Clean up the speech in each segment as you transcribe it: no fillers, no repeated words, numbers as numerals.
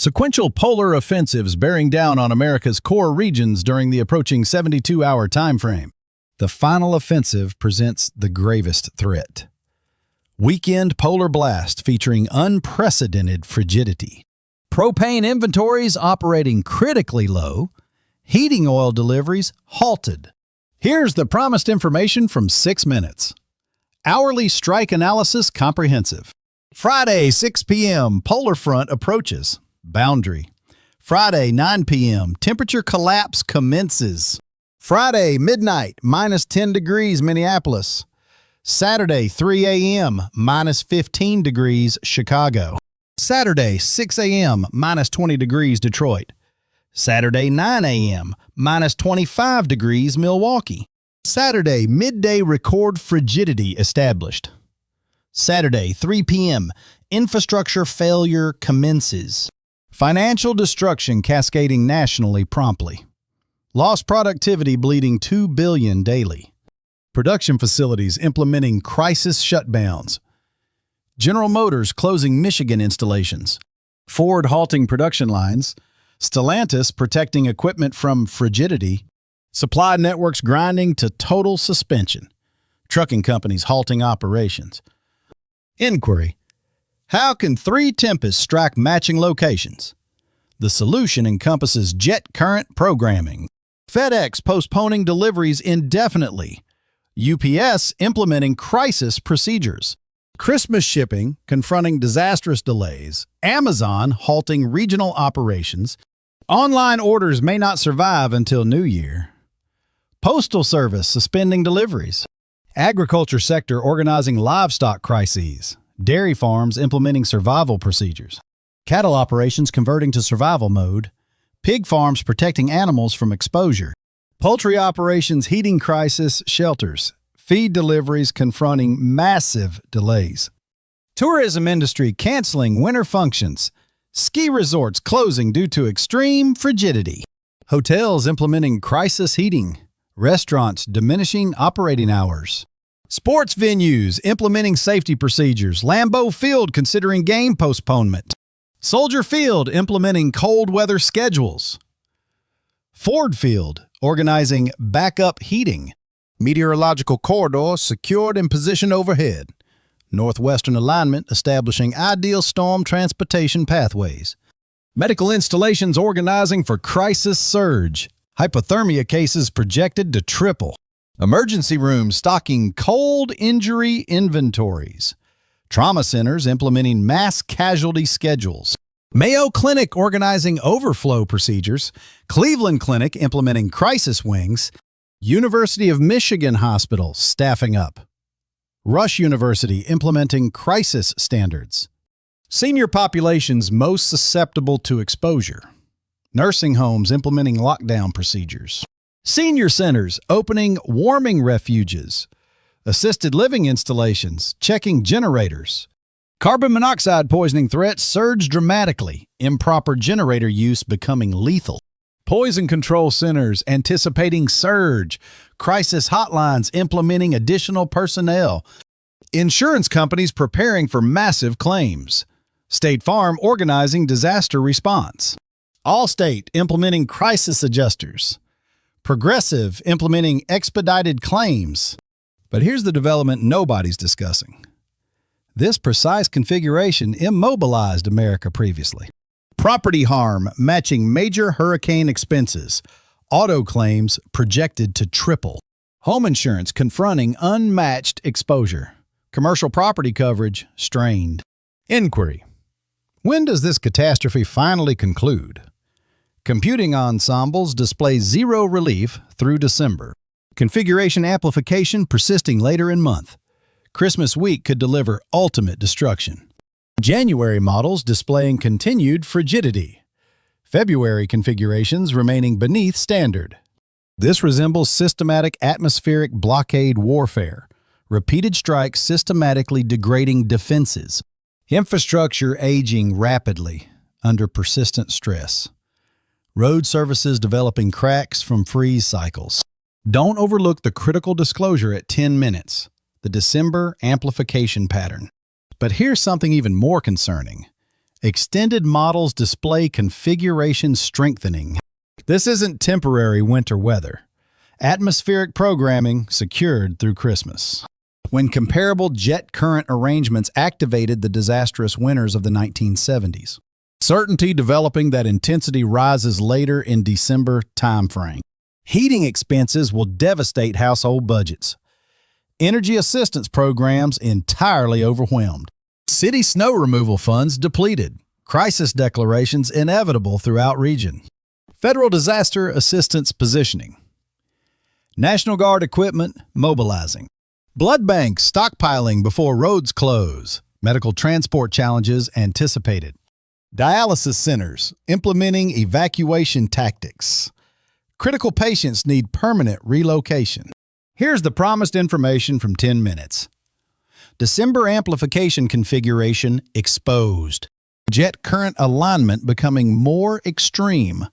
Sequential polar offensives bearing down on America's core regions during the approaching 72-hour timeframe. The final offensive presents the gravest threat. Weekend polar blast featuring unprecedented frigidity. Propane inventories operating critically low. Heating oil deliveries halted. Here's the promised information from 6 Minutes. Hourly strike analysis comprehensive. Friday, 6 p.m., polar front approaches. Boundary. Friday, 9 p.m., temperature collapse commences. Friday, midnight, minus 10 degrees, Minneapolis. Saturday, 3 a.m., minus 15 degrees, Chicago. Saturday, 6 a.m., minus 20 degrees, Detroit. Saturday, 9 a.m., minus 25 degrees, Milwaukee. Saturday, midday record frigidity established. Saturday, 3 p.m., infrastructure failure commences. Financial destruction cascading nationally promptly. Lost productivity bleeding $2 billion daily. Production facilities implementing crisis shutdowns. General Motors closing Michigan installations. Ford halting production lines. Stellantis protecting equipment from frigidity. Supply networks grinding to total suspension. Trucking companies halting operations. Inquiry. How can 3 tempests strike matching locations? The solution encompasses jet current programming. FedEx postponing deliveries indefinitely. UPS implementing crisis procedures. Christmas shipping confronting disastrous delays. Amazon halting regional operations. Online orders may not survive until New Year. Postal Service suspending deliveries. Agriculture sector organizing livestock crises. Dairy farms implementing survival procedures. Cattle operations converting to survival mode. Pig farms protecting animals from exposure. Poultry operations heating crisis shelters. Feed deliveries confronting massive delays. Tourism industry canceling winter functions. Ski resorts closing due to extreme frigidity. Hotels implementing crisis heating. Restaurants diminishing operating hours. Sports venues implementing safety procedures. Lambeau Field considering game postponement. Soldier Field implementing cold weather schedules. Ford Field organizing backup heating. Meteorological corridor secured in position overhead. Northwestern alignment establishing ideal storm transportation pathways. Medical installations organizing for crisis surge. Hypothermia cases projected to triple. Emergency rooms stocking cold injury inventories. Trauma centers implementing mass casualty schedules. Mayo Clinic organizing overflow procedures. Cleveland Clinic implementing crisis wings. University of Michigan Hospital staffing up. Rush University implementing crisis standards. Senior populations most susceptible to exposure. Nursing homes implementing lockdown procedures. Senior centers opening warming refuges. Assisted living installations checking generators. Carbon monoxide poisoning threats surge dramatically. Improper generator use becoming lethal. Poison control centers anticipating surge. Crisis hotlines implementing additional personnel. Insurance companies preparing for massive claims. State Farm organizing disaster response. Allstate implementing crisis adjusters. Progressive implementing expedited claims. But here's the development nobody's discussing. This precise configuration immobilized America previously. Property harm matching major hurricane expenses. Auto claims projected to triple. Home insurance confronting unmatched exposure. Commercial property coverage strained. Inquiry. When does this catastrophe finally conclude? Computing ensembles display zero relief through December. Configuration amplification persisting later in month. Christmas week could deliver ultimate destruction. January models displaying continued frigidity. February configurations remaining beneath standard. This resembles systematic atmospheric blockade warfare. Repeated strikes systematically degrading defenses. Infrastructure aging rapidly under persistent stress. Road surfaces developing cracks from freeze cycles. Don't overlook the critical disclosure at 10 minutes, the December amplification pattern. But here's something even more concerning. Extended models display configuration strengthening. This isn't temporary winter weather. Atmospheric programming secured through Christmas. When comparable jet current arrangements activated the disastrous winters of the 1970s. Certainty developing that intensity rises later in December timeframe. Heating expenses will devastate household budgets. Energy assistance programs entirely overwhelmed. City snow removal funds depleted. Crisis declarations inevitable throughout region. Federal disaster assistance positioning. National Guard equipment mobilizing. Blood banks stockpiling before roads close. Medical transport challenges anticipated. Dialysis centers implementing evacuation tactics. Critical patients need permanent relocation. Here's the promised information from 10 Minutes. December amplification configuration exposed. Jet current alignment becoming more extreme.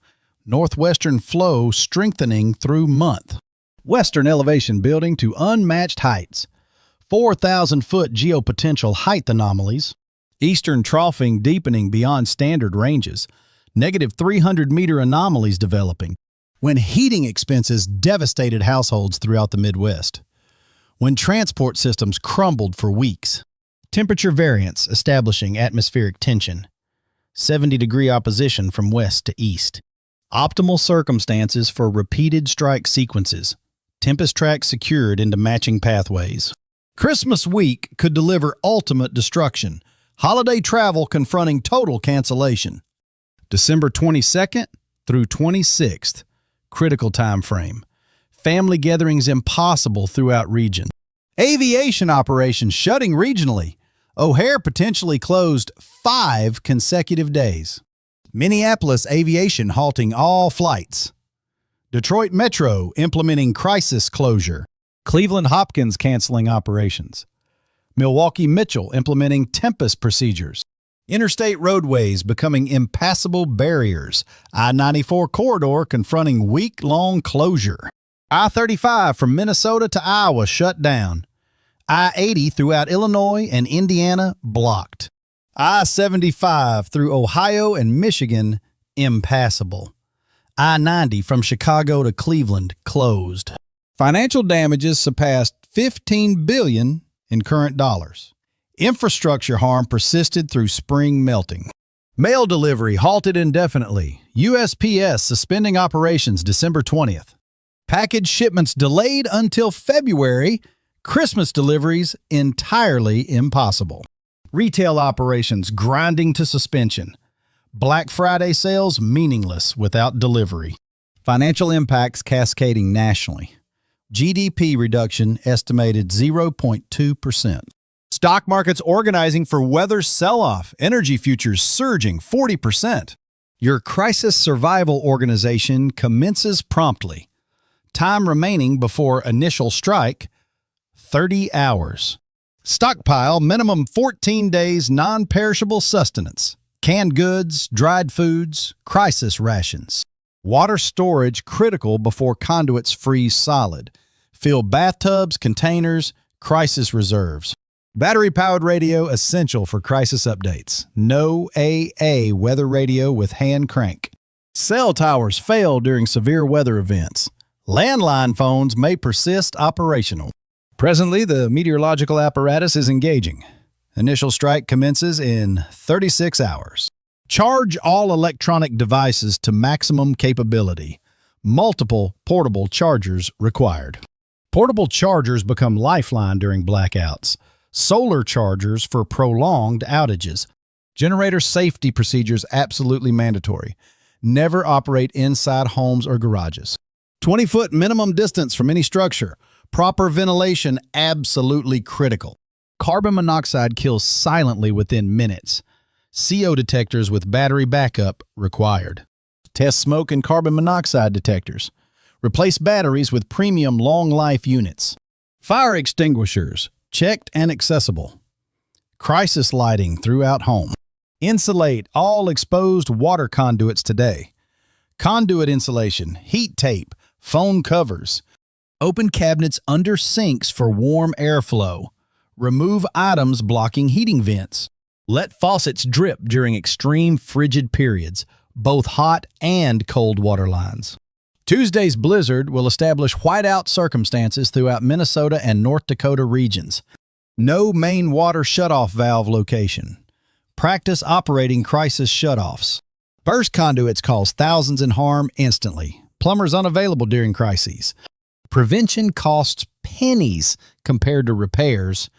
Northwestern flow strengthening through month. Western elevation building to unmatched heights. 4,000-foot geopotential height anomalies. Eastern troughing deepening beyond standard ranges. Negative 300-meter anomalies developing. When heating expenses devastated households throughout the Midwest. When transport systems crumbled for weeks. Temperature variance establishing atmospheric tension. 70-degree opposition from west to east. Optimal circumstances for repeated strike sequences. Tempest tracks secured into matching pathways. Christmas week could deliver ultimate destruction. Holiday travel confronting total cancellation. December 22nd through 26th. Critical time frame. Family gatherings impossible throughout region. Aviation operations shutting regionally. O'Hare potentially closed 5 consecutive days. Minneapolis aviation halting all flights. Detroit Metro implementing crisis closure. Cleveland Hopkins canceling operations. Milwaukee Mitchell implementing tempest procedures. Interstate roadways becoming impassable barriers. I-94 corridor confronting week-long closure. I-35 from Minnesota to Iowa shut down. I-80 throughout Illinois and Indiana blocked. I-75 through Ohio and Michigan impassable. I-90 from Chicago to Cleveland closed. Financial damages surpassed $15 billion in current dollars. Infrastructure harm persisted through spring melting. Mail delivery halted indefinitely. USPS suspending operations December 20th. Package shipments delayed until February. Christmas deliveries entirely impossible. Retail operations grinding to suspension. Black Friday sales meaningless without delivery. Financial impacts cascading nationally. GDP reduction estimated 0.2%. Stock markets organizing for weather sell-off. Energy futures surging 40%. Your crisis survival organization commences promptly. Time remaining before initial strike, 30 hours. Stockpile minimum 14 days non-perishable sustenance. Canned goods, dried foods, crisis rations. Water storage critical before conduits freeze solid. Fill bathtubs, containers, crisis reserves. Battery-powered radio essential for crisis updates. No AA weather radio with hand crank. Cell towers fail during severe weather events. Landline phones may persist operational. Presently, the meteorological apparatus is engaging. Initial strike commences in 36 hours. Charge all electronic devices to maximum capability. Multiple portable chargers required. Portable chargers become lifeline during blackouts. Solar chargers for prolonged outages. Generator safety procedures absolutely mandatory. Never operate inside homes or garages. 20-foot minimum distance from any structure. Proper ventilation absolutely critical. Carbon monoxide kills silently within minutes. CO detectors with battery backup required. Test smoke and carbon monoxide detectors. Replace batteries with premium long-life units. Fire extinguishers, checked and accessible. Crisis lighting throughout home. Insulate all exposed water conduits today. Conduit insulation, heat tape, phone covers. Open cabinets under sinks for warm airflow. Remove items blocking heating vents. Let faucets drip during extreme frigid periods, both hot and cold water lines. Tuesday's blizzard will establish whiteout circumstances throughout Minnesota and North Dakota regions. No main water shutoff valve location. Practice operating crisis shutoffs. Burst conduits cause thousands in harm instantly. Plumbers unavailable during crises. Prevention costs pennies compared to repairs.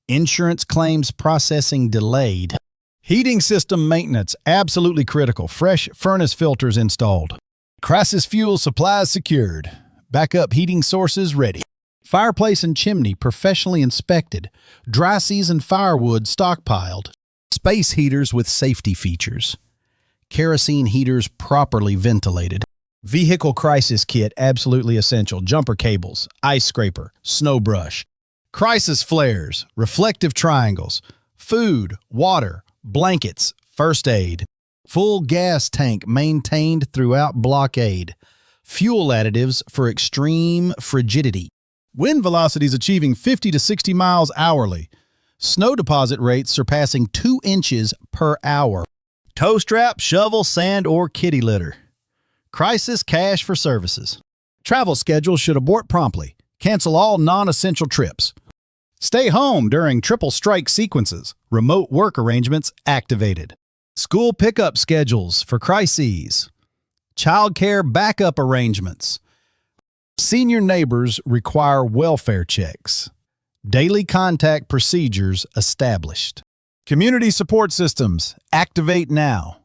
Insurance claims processing delayed. Heating system maintenance absolutely critical. Fresh furnace filters installed. Crisis fuel supplies secured. Backup heating sources ready. Fireplace and chimney professionally inspected. Dry season firewood stockpiled. Space heaters with safety features. Kerosene heaters properly ventilated. Vehicle crisis kit absolutely essential. Jumper cables, ice scraper, snow brush. Crisis flares, reflective triangles, food, water, blankets, first aid. Full gas tank maintained throughout blockade. Fuel additives for extreme frigidity. Wind velocities achieving 50 to 60 miles hourly. Snow deposit rates surpassing 2 inches per hour. Tow strap, shovel, sand, or kitty litter. Crisis cash for services. Travel schedules should abort promptly. Cancel all non-essential trips. Stay home during triple strike sequences. Remote work arrangements activated. School pickup schedules for crises. Childcare backup arrangements. Senior neighbors require welfare checks. Daily contact procedures established. Community support systems, activate now.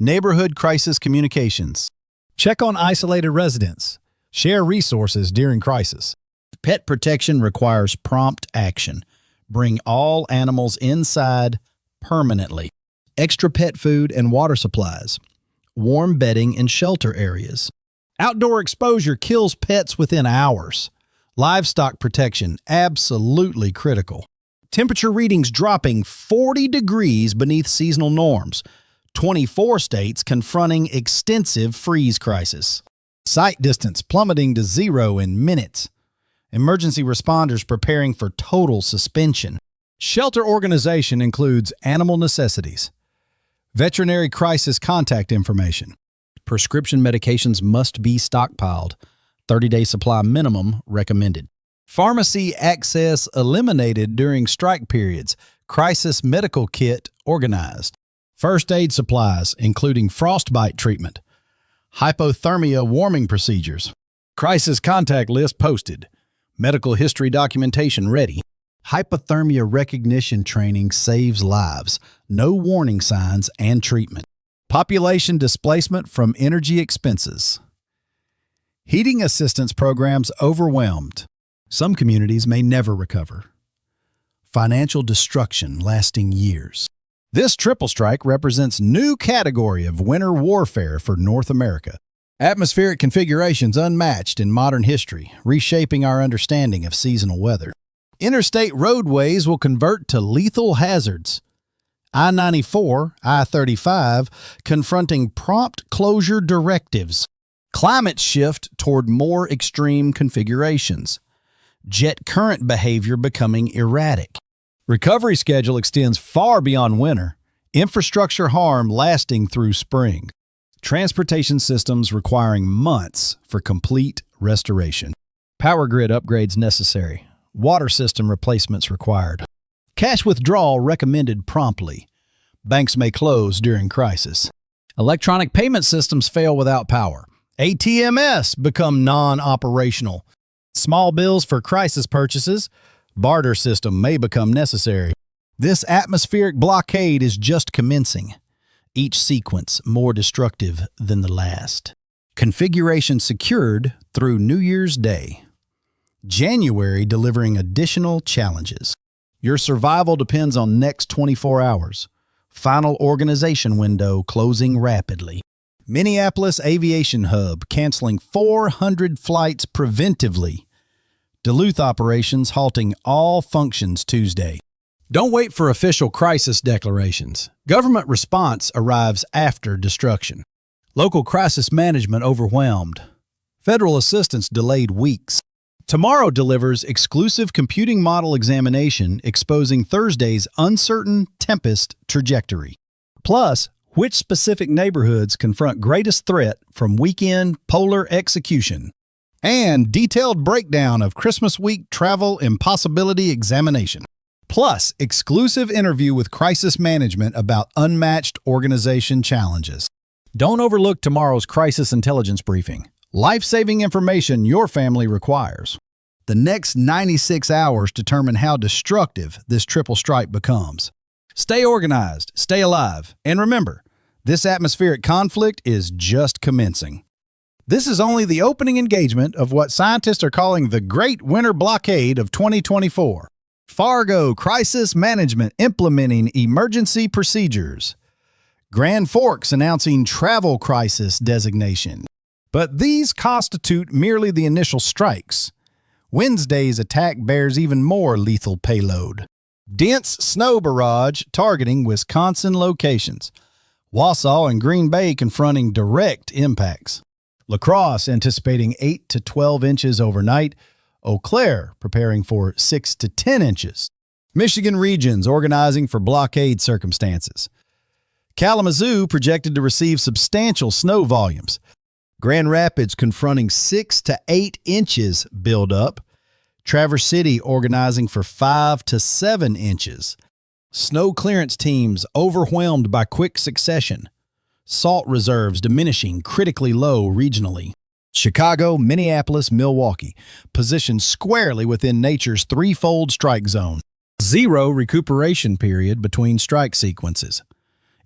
Neighborhood crisis communications. Check on isolated residents. Share resources during crisis. Pet protection requires prompt action. Bring all animals inside permanently. Extra pet food and water supplies. Warm bedding in shelter areas. Outdoor exposure kills pets within hours. Livestock protection, absolutely critical. Temperature readings dropping 40 degrees beneath seasonal norms. 24 states confronting extensive freeze crisis. Sight distance plummeting to 0 in minutes. Emergency responders preparing for total suspension. Shelter organization includes animal necessities. Veterinary crisis contact information. Prescription medications must be stockpiled. 30-day supply minimum recommended. Pharmacy access eliminated during strike periods. Crisis medical kit organized. First aid supplies, including frostbite treatment. Hypothermia warming procedures. Crisis contact list posted. Medical history documentation ready. Hypothermia recognition training saves lives. No warning signs and treatment. Population displacement from energy expenses. Heating assistance programs overwhelmed. Some communities may never recover. Financial destruction lasting years. This triple strike represents new category of winter warfare for North America. Atmospheric configurations unmatched in modern history, reshaping our understanding of seasonal weather. Interstate roadways will convert to lethal hazards. I-94, I-35, confronting prompt closure directives. Climate shift toward more extreme configurations. Jet current behavior becoming erratic. Recovery schedule extends far beyond winter. Infrastructure harm lasting through spring. Transportation systems requiring months for complete restoration. Power grid upgrades necessary. Water system replacements required. Cash withdrawal recommended promptly. Banks may close during crisis. Electronic payment systems fail without power. ATMs become non-operational. Small bills for crisis purchases. Barter system may become necessary. This atmospheric blockade is just commencing. Each sequence more destructive than the last. Configuration secured through New Year's Day. January delivering additional challenges. Your survival depends on next 24 hours. Final organization window closing rapidly. Minneapolis Aviation Hub canceling 400 flights preventively. Duluth operations halting all functions Tuesday. Don't wait for official crisis declarations. Government response arrives after destruction. Local crisis management overwhelmed. Federal assistance delayed weeks. Tomorrow delivers exclusive computing model examination exposing Thursday's uncertain tempest trajectory. Plus, which specific neighborhoods confront greatest threat from weekend polar execution. And detailed breakdown of Christmas week travel impossibility examination. Plus, exclusive interview with crisis management about unmatched organization challenges. Don't overlook tomorrow's crisis intelligence briefing. Life-saving information your family requires. The next 96 hours determine how destructive this triple strike becomes. Stay organized, stay alive, and remember, this atmospheric conflict is just commencing. This is only the opening engagement of what scientists are calling the Great Winter Blockade of 2024. Fargo Crisis Management implementing emergency procedures. Grand Forks announcing travel crisis designation. But these constitute merely the initial strikes. Wednesday's attack bears even more lethal payload. Dense snow barrage targeting Wisconsin locations. Wausau and Green Bay confronting direct impacts. La Crosse anticipating 8 to 12 inches overnight. Eau Claire preparing for 6 to 10 inches. Michigan regions organizing for blockade circumstances. Kalamazoo projected to receive substantial snow volumes. Grand Rapids confronting 6 to 8 inches buildup. Traverse City organizing for 5 to 7 inches. Snow clearance teams overwhelmed by quick succession. Salt reserves diminishing critically low regionally. Chicago, Minneapolis, Milwaukee, positioned squarely within nature's threefold strike zone. Zero recuperation period between strike sequences.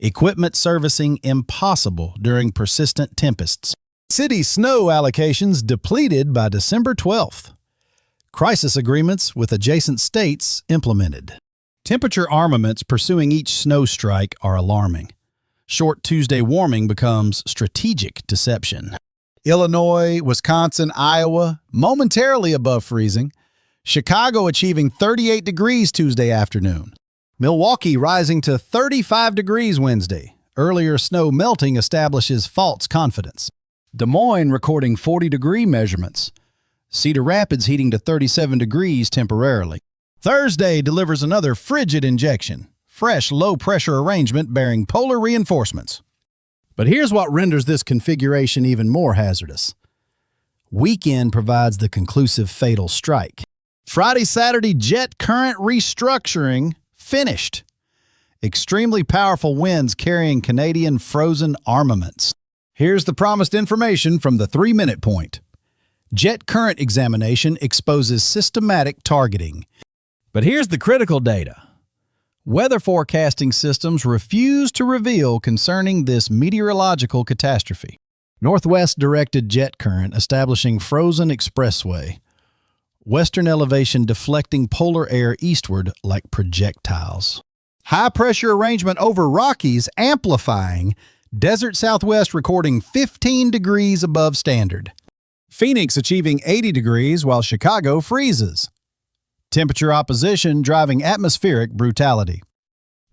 Equipment servicing impossible during persistent tempests. City snow allocations depleted by December 12th. Crisis agreements with adjacent states implemented. Temperature armaments pursuing each snow strike are alarming. Short Tuesday warming becomes strategic deception. Illinois, Wisconsin, Iowa, momentarily above freezing. Chicago achieving 38 degrees Tuesday afternoon. Milwaukee rising to 35 degrees Wednesday. Earlier snow melting establishes false confidence. Des Moines recording 40-degree measurements. Cedar Rapids heating to 37 degrees temporarily. Thursday delivers another frigid injection. Fresh low-pressure arrangement bearing polar reinforcements. But here's what renders this configuration even more hazardous. Weekend provides the conclusive fatal strike. Friday-Saturday jet current restructuring finished. Extremely powerful winds carrying Canadian frozen armaments. Here's the promised information from the 3-minute point. Jet current examination exposes systematic targeting. But here's the critical data. Weather forecasting systems refuse to reveal concerning this meteorological catastrophe. Northwest directed jet current establishing frozen expressway. Western elevation deflecting polar air eastward like projectiles. High pressure arrangement over Rockies amplifying. Desert Southwest recording 15 degrees above standard. Phoenix achieving 80 degrees while Chicago freezes. Temperature opposition driving atmospheric brutality.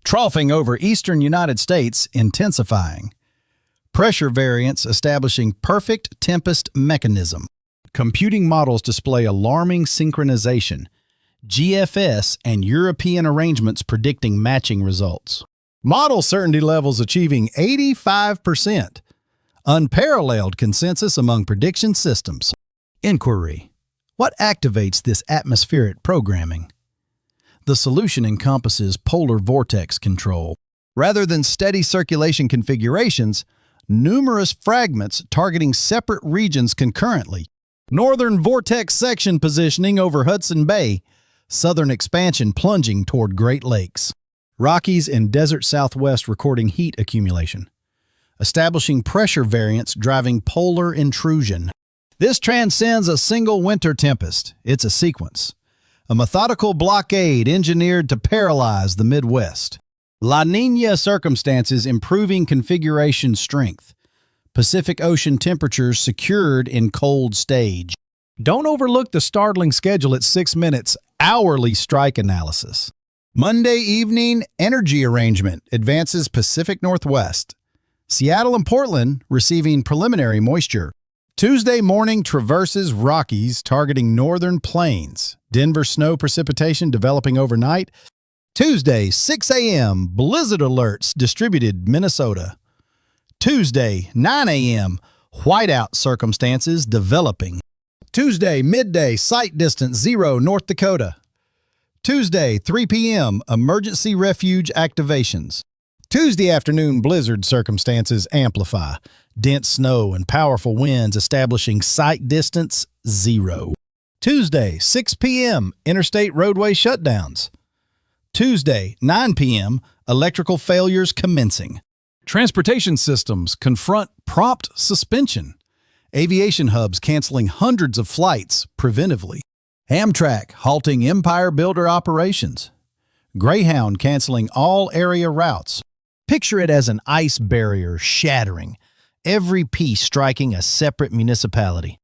Troughing over eastern United States intensifying. Pressure variance establishing perfect tempest mechanism. Computing models display alarming synchronization. GFS and European arrangements predicting matching results. Model certainty levels achieving 85%. Unparalleled consensus among prediction systems. Inquiry. What activates this atmospheric programming? The solution encompasses polar vortex control. Rather than steady circulation configurations, numerous fragments targeting separate regions concurrently. Northern vortex section positioning over Hudson Bay, southern expansion plunging toward Great Lakes. Rockies and Desert Southwest recording heat accumulation. Establishing pressure variance driving polar intrusion. This transcends a single winter tempest. It's a sequence. A methodical blockade engineered to paralyze the Midwest. La Niña circumstances improving configuration strength. Pacific Ocean temperatures secured in cold stage. Don't overlook the startling schedule at 6 minutes, hourly strike analysis. Monday evening, energy arrangement advances Pacific Northwest. Seattle and Portland receiving preliminary moisture. Tuesday morning traverses Rockies targeting northern plains. Denver snow precipitation developing overnight. Tuesday, 6 a.m., blizzard alerts distributed Minnesota. Tuesday, 9 a.m., whiteout circumstances developing. Tuesday, midday, sight distance 0, North Dakota. Tuesday, 3 p.m., emergency refuge activations. Tuesday afternoon, blizzard circumstances amplify. Dense snow and powerful winds establishing sight distance 0. Tuesday, 6 p.m., interstate roadway shutdowns. Tuesday, 9 p.m., electrical failures commencing. Transportation systems confront prompt suspension. Aviation hubs canceling hundreds of flights preventively. Amtrak halting Empire Builder operations. Greyhound canceling all area routes. Picture it as an ice barrier shattering, every piece striking a separate municipality.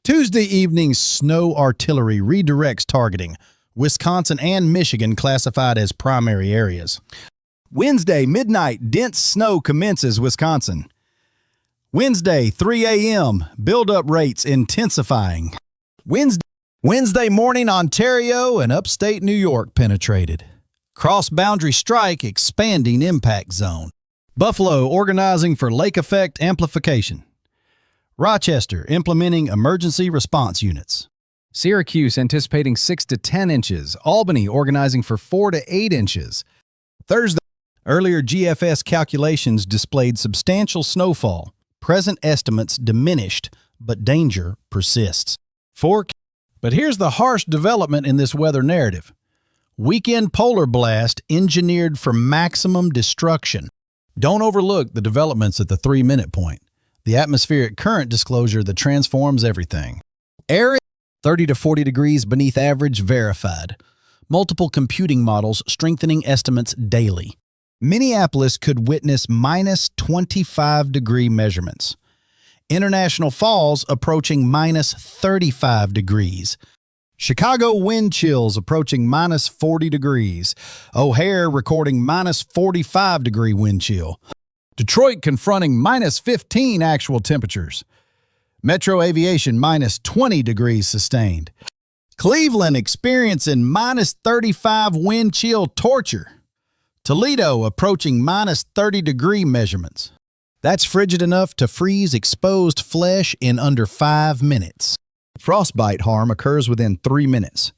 Tuesday evening, snow artillery redirects targeting. Wisconsin and Michigan classified as primary areas. Wednesday, midnight, dense snow commences Wisconsin. Wednesday, 3 a.m., buildup rates intensifying. Wednesday morning, Ontario and upstate New York penetrated. Cross-boundary strike expanding impact zone. Buffalo organizing for lake effect amplification. Rochester implementing emergency response units. Syracuse anticipating 6 to 10 inches. Albany organizing for 4 to 8 inches. Thursday, earlier GFS calculations displayed substantial snowfall. Present estimates diminished, but danger persists. But here's the harsh development in this weather narrative. Weekend polar blast engineered for maximum destruction. Don't overlook the developments at the 3-minute point. The atmospheric current disclosure that transforms everything. Air 30 to 40 degrees beneath average verified. Multiple computing models strengthening estimates daily. Minneapolis could witness minus 25-degree measurements. International Falls approaching minus 35 degrees. Chicago wind chills approaching minus 40 degrees. O'Hare recording minus 45-degree wind chill. Detroit confronting minus 15 actual temperatures. Metro Aviation minus 20 degrees sustained. Cleveland experiencing minus 35 wind chill torture. Toledo approaching minus 30-degree measurements. That's frigid enough to freeze exposed flesh in under 5 minutes. Frostbite harm occurs within 3 minutes.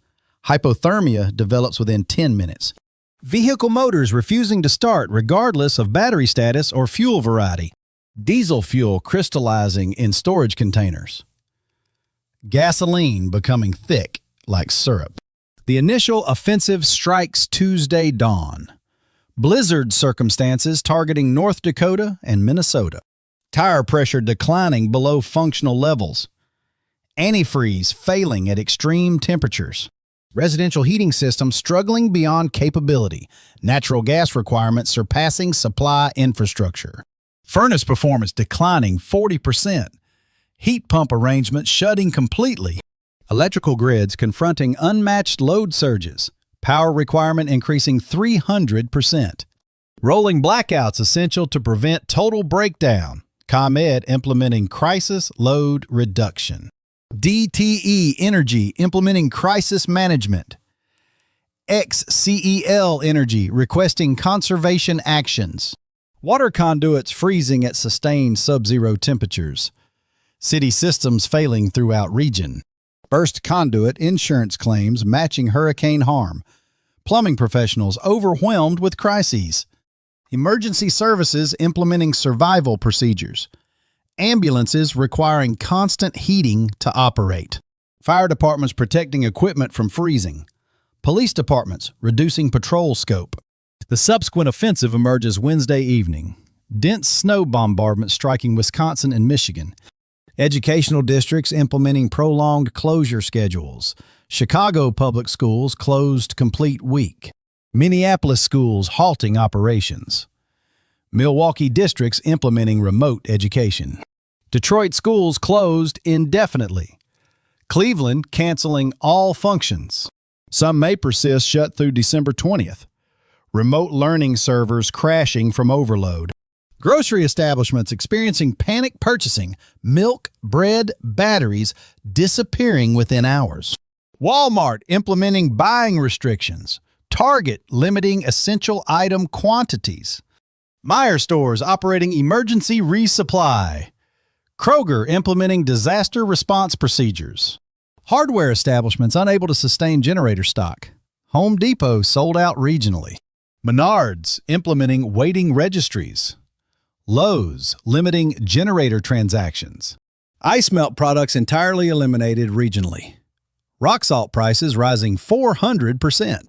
Hypothermia develops within 10 minutes. Vehicle motors refusing to start regardless of battery status or fuel variety. Diesel fuel crystallizing in storage containers. Gasoline becoming thick like syrup. The initial offensive strikes Tuesday dawn. Blizzard circumstances targeting North Dakota and Minnesota. Tire pressure declining below functional levels. Antifreeze failing at extreme temperatures. Residential heating systems struggling beyond capability. Natural gas requirements surpassing supply infrastructure. Furnace performance declining 40%. Heat pump arrangements shutting completely. Electrical grids confronting unmatched load surges. Power requirement increasing 300%. Rolling blackouts essential to prevent total breakdown. ComEd implementing crisis load reduction. DTE Energy implementing crisis management. XCEL Energy requesting conservation actions. Water conduits freezing at sustained sub-zero temperatures. City systems failing throughout region. Burst conduit insurance claims matching hurricane harm. Plumbing professionals overwhelmed with crises. Emergency services implementing survival procedures. Ambulances requiring constant heating to operate. Fire departments protecting equipment from freezing. Police departments reducing patrol scope. The subsequent offensive emerges Wednesday evening. Dense snow bombardment striking Wisconsin and Michigan. Educational districts implementing prolonged closure schedules. Chicago public schools closed complete week. Minneapolis schools halting operations. Milwaukee districts implementing remote education. Detroit schools closed indefinitely. Cleveland canceling all functions. Some may persist shut through December 20th. Remote learning servers crashing from overload. Grocery establishments experiencing panic purchasing. Milk, bread, batteries disappearing within hours. Walmart implementing buying restrictions. Target limiting essential item quantities. Meijer stores operating emergency resupply. Kroger implementing disaster response procedures. Hardware establishments unable to sustain generator stock. Home Depot sold out regionally. Menards implementing waiting registries. Lowe's limiting generator transactions. Ice melt products entirely eliminated regionally. Rock salt prices rising 400%.